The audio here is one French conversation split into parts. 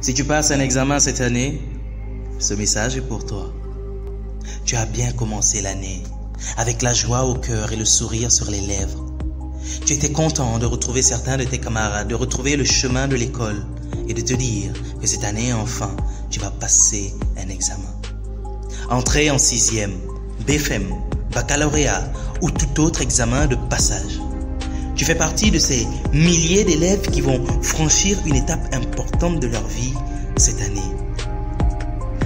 Si tu passes un examen cette année, ce message est pour toi. Tu as bien commencé l'année, avec la joie au cœur et le sourire sur les lèvres. Tu étais content de retrouver certains de tes camarades, de retrouver le chemin de l'école et de te dire que cette année, enfin, tu vas passer un examen. Entrée en 6e, BFM, baccalauréat ou tout autre examen de passage. Tu fais partie de ces milliers d'élèves qui vont franchir une étape importante de leur vie cette année.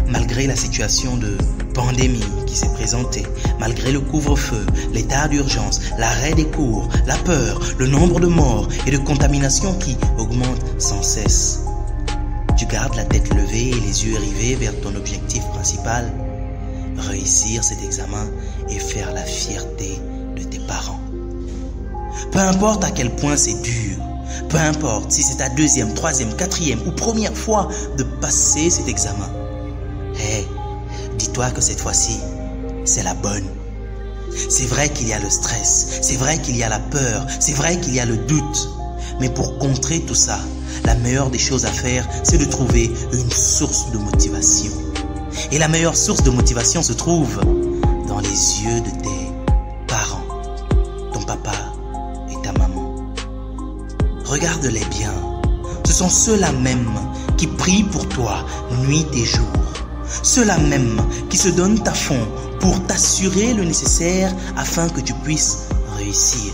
Malgré la situation de pandémie qui s'est présentée, malgré le couvre-feu, l'état d'urgence, l'arrêt des cours, la peur, le nombre de morts et de contaminations qui augmentent sans cesse, tu gardes la tête levée et les yeux rivés vers ton objectif principal, réussir cet examen et faire la fierté de tes parents. Peu importe à quel point c'est dur, peu importe si c'est ta deuxième, troisième, quatrième ou première fois de passer cet examen, dis-toi que cette fois-ci, c'est la bonne. C'est vrai qu'il y a le stress, c'est vrai qu'il y a la peur, c'est vrai qu'il y a le doute. Mais pour contrer tout ça, la meilleure des choses à faire, c'est de trouver une source de motivation. Et la meilleure source de motivation se trouve dans les yeux de tes parents, ton papa et ta maman. Regarde-les bien. Ce sont ceux-là même qui prient pour toi nuit et jour. Ceux-là même qui se donnent à fond pour t'assurer le nécessaire afin que tu puisses réussir.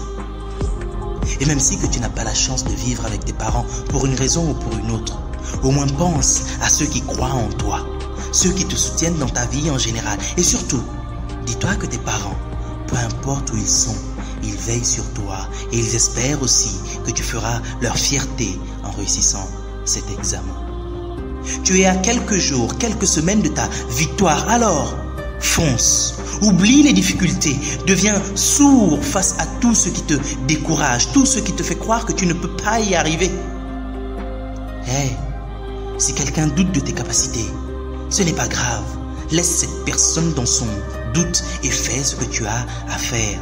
Et même si que tu n'as pas la chance de vivre avec tes parents pour une raison ou pour une autre, au moins pense à ceux qui croient en toi, ceux qui te soutiennent dans ta vie en général. Et surtout, dis-toi que tes parents, peu importe où ils sont, ils veillent sur toi et ils espèrent aussi que tu feras leur fierté en réussissant cet examen. Tu es à quelques jours, quelques semaines de ta victoire, alors fonce, oublie les difficultés, deviens sourd face à tout ce qui te décourage, tout ce qui te fait croire que tu ne peux pas y arriver. Si quelqu'un doute de tes capacités, ce n'est pas grave, laisse cette personne dans son doute et fais ce que tu as à faire.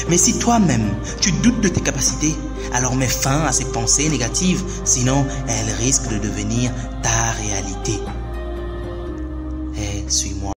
Mais si toi-même, tu doutes de tes capacités, alors mets fin à ces pensées négatives, sinon elles risquent de devenir ta réalité. Suis-moi.